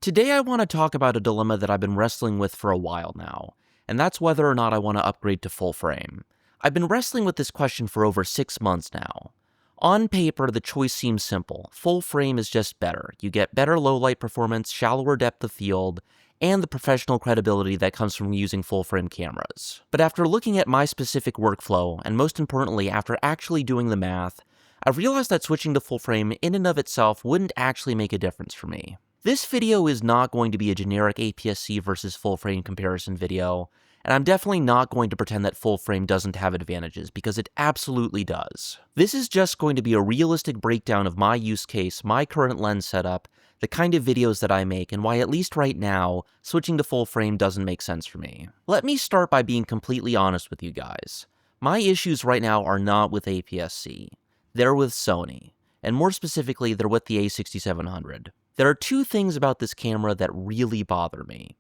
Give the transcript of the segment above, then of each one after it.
Today I want to talk about a dilemma that I've been wrestling with for a while now, and that's whether or not I want to upgrade to full frame. I've been wrestling with this question for over 6 months now. On paper, the choice seems simple. Full frame is just better. You get better low light performance, shallower depth of field, and the professional credibility that comes from using full frame cameras. But after looking at my specific workflow, and most importantly after actually doing the math, I've realized that switching to full frame in and of itself wouldn't actually make a difference for me. This video is not going to be a generic APS-C versus full frame comparison video, and I'm definitely not going to pretend that full frame doesn't have advantages, because it absolutely does. This is just going to be a realistic breakdown of my use case, my current lens setup, the kind of videos that I make, and why at least right now, switching to full frame doesn't make sense for me. Let me start by being completely honest with you guys. My issues right now are not with APS-C. They're with Sony, and more specifically, they're with the A6700. There are two things about this camera that really bother me.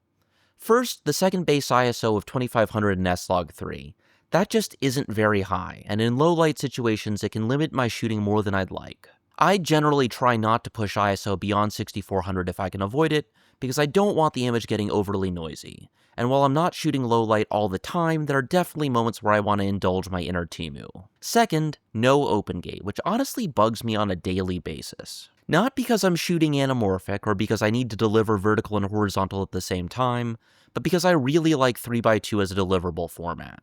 First, the second base ISO of 2500 in S-Log3. That just isn't very high, and in low light situations it can limit my shooting more than I'd like. I generally try not to push ISO beyond 6400 if I can avoid it, because I don't want the image getting overly noisy. And while I'm not shooting low light all the time, there are definitely moments where I want to indulge my inner Timu. Second, no open gate, which honestly bugs me on a daily basis. Not because I'm shooting anamorphic or because I need to deliver vertical and horizontal at the same time, but because I really like 3x2 as a deliverable format.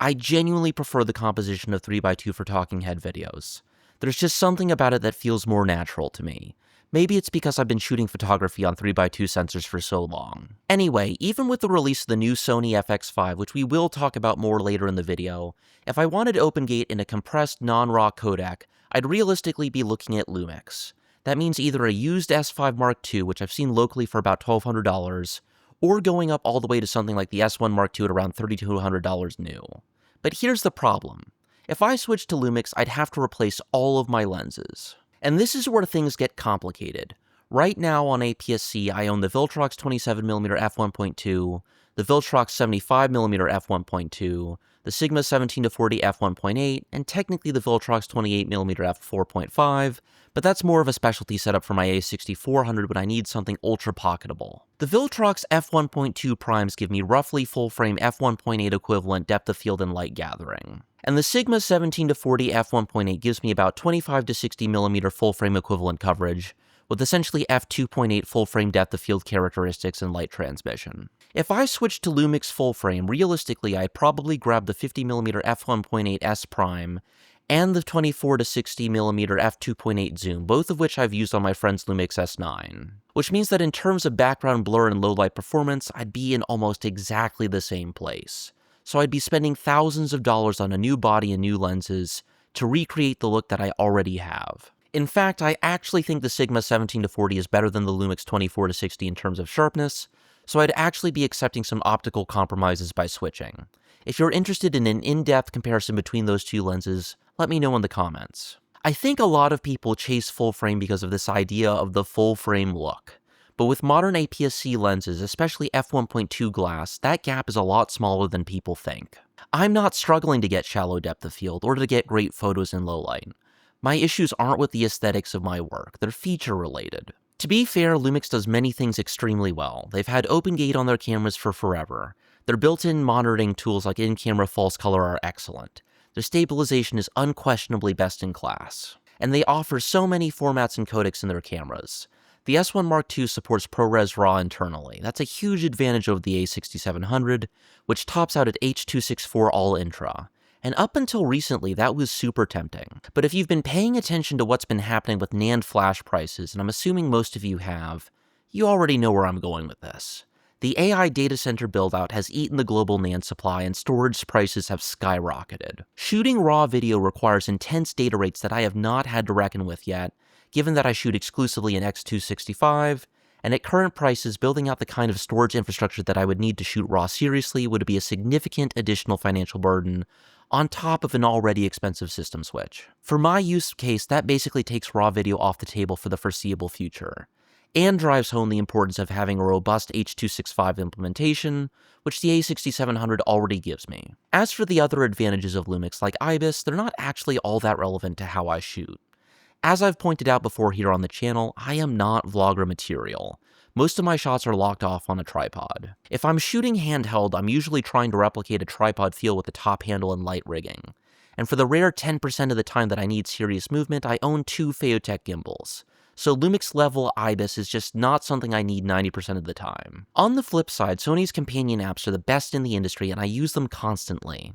I genuinely prefer the composition of 3x2 for talking head videos. There's just something about it that feels more natural to me. Maybe it's because I've been shooting photography on 3x2 sensors for so long. Anyway, even with the release of the new Sony FX5, which we will talk about more later in the video, if I wanted OpenGate in a compressed non-RAW codec, I'd realistically be looking at Lumix. That means either a used S5 Mark II, which I've seen locally for about $1,200, or going up all the way to something like the S1 Mark II at around $3,200 new. But here's the problem. If I switched to Lumix, I'd have to replace all of my lenses. And this is where things get complicated. Right now on APS-C, I own the Viltrox 27mm f1.2, the Viltrox 75mm f1.2, the Sigma 17-40 f1.8, and technically the Viltrox 28mm f4.5, but that's more of a specialty setup for my A6400 when I need something ultra pocketable. The Viltrox f1.2 primes give me roughly full-frame f1.8 equivalent depth of field and light gathering. And the Sigma 17-40 f1.8 gives me about 25 to 60mm full-frame equivalent coverage, with essentially f2.8 full-frame depth of field characteristics and light transmission. If I switched to Lumix full-frame, realistically I'd probably grab the 50mm f1.8 S prime and the 24 to 60mm f2.8 zoom, both of which I've used on my friend's Lumix S9. Which means that in terms of background blur and low-light performance, I'd be in almost exactly the same place. So I'd be spending thousands of dollars on a new body and new lenses to recreate the look that I already have. In fact, I actually think the Sigma 17-40 is better than the Lumix 24 to 60 in terms of sharpness, so I'd actually be accepting some optical compromises by switching. If you're interested in an in-depth comparison between those two lenses, let me know in the comments. I think a lot of people chase full frame because of this idea of the full frame look. But with modern APS-C lenses, especially f1.2 glass, that gap is a lot smaller than people think. I'm not struggling to get shallow depth of field or to get great photos in low light. My issues aren't with the aesthetics of my work, they're feature related. To be fair, Lumix does many things extremely well. They've had OpenGate on their cameras for forever. Their built-in monitoring tools like in-camera false color are excellent. Their stabilization is unquestionably best in class. And they offer so many formats and codecs in their cameras. The S1 Mark II supports ProRes RAW internally. That's a huge advantage over the A6700, which tops out at H.264 all-intra. And up until recently, that was super tempting. But if you've been paying attention to what's been happening with NAND flash prices, and I'm assuming most of you have, you already know where I'm going with this. The AI data center build-out has eaten the global NAND supply, and storage prices have skyrocketed. Shooting raw video requires intense data rates that I have not had to reckon with yet, given that I shoot exclusively in X265, and at current prices, building out the kind of storage infrastructure that I would need to shoot RAW seriously would be a significant additional financial burden, on top of an already expensive system switch. For my use case, that basically takes RAW video off the table for the foreseeable future, and drives home the importance of having a robust H.265 implementation, which the A6700 already gives me. As for the other advantages of Lumix like IBIS, they're not actually all that relevant to how I shoot. As I've pointed out before here on the channel, I am not vlogger material. Most of my shots are locked off on a tripod. If I'm shooting handheld, I'm usually trying to replicate a tripod feel with the top handle and light rigging. And for the rare 10% of the time that I need serious movement, I own 2 Phaotech gimbals. So Lumix level IBIS is just not something I need 90% of the time. On the flip side, Sony's companion apps are the best in the industry and I use them constantly.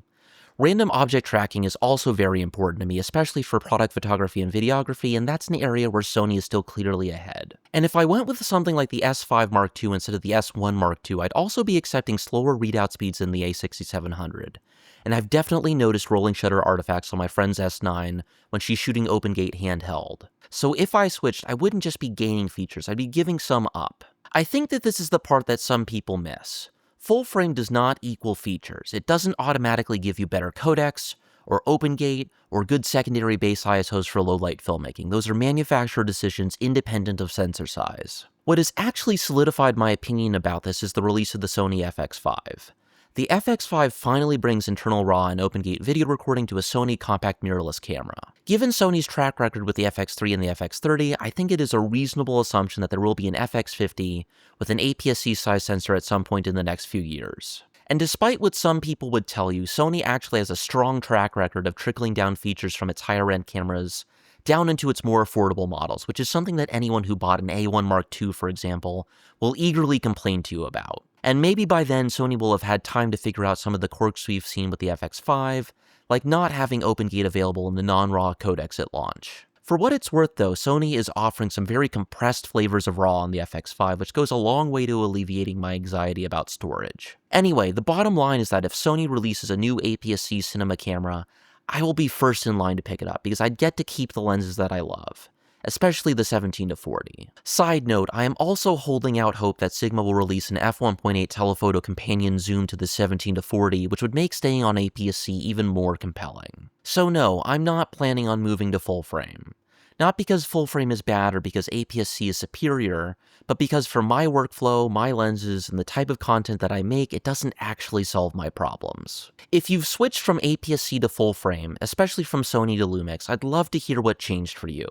Random object tracking is also very important to me, especially for product photography and videography, and that's an area where Sony is still clearly ahead. And if I went with something like the S5 Mark II instead of the S1 Mark II, I'd also be accepting slower readout speeds than the A6700. And I've definitely noticed rolling shutter artifacts on my friend's S9 when she's shooting open gate handheld. So if I switched, I wouldn't just be gaining features, I'd be giving some up. I think that this is the part that some people miss. Full frame does not equal features. It doesn't automatically give you better codecs, or open gate, or good secondary base ISOs for low light filmmaking. Those are manufacturer decisions independent of sensor size. What has actually solidified my opinion about this is the release of the Sony FX5. The FX5 finally brings internal RAW and OpenGate video recording to a Sony compact mirrorless camera. Given Sony's track record with the FX3 and the FX30, I think it is a reasonable assumption that there will be an FX50 with an APS-C size sensor at some point in the next few years. And despite what some people would tell you, Sony actually has a strong track record of trickling down features from its higher-end cameras down into its more affordable models, which is something that anyone who bought an A1 Mark II, for example, will eagerly complain to you about. And maybe by then, Sony will have had time to figure out some of the quirks we've seen with the FX5, like not having OpenGate available in the non-RAW codecs at launch. For what it's worth though, Sony is offering some very compressed flavors of RAW on the FX5, which goes a long way to alleviating my anxiety about storage. Anyway, the bottom line is that if Sony releases a new APS-C cinema camera, I will be first in line to pick it up because I'd get to keep the lenses that I love, especially the 17-40. Side note, I am also holding out hope that Sigma will release an f1.8 telephoto companion zoom to the 17-40, which would make staying on APS-C even more compelling. So no, I'm not planning on moving to full frame. Not because full frame is bad or because APS-C is superior, but because for my workflow, my lenses, and the type of content that I make, it doesn't actually solve my problems. If you've switched from APS-C to full frame, especially from Sony to Lumix, I'd love to hear what changed for you.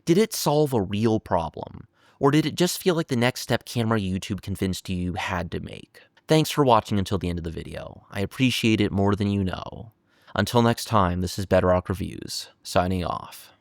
Did it solve a real problem? Or did it just feel like the next step camera YouTube convinced you had to make? Thanks for watching until the end of the video. I appreciate it more than you know. Until next time, this is Bedrock Reviews, signing off.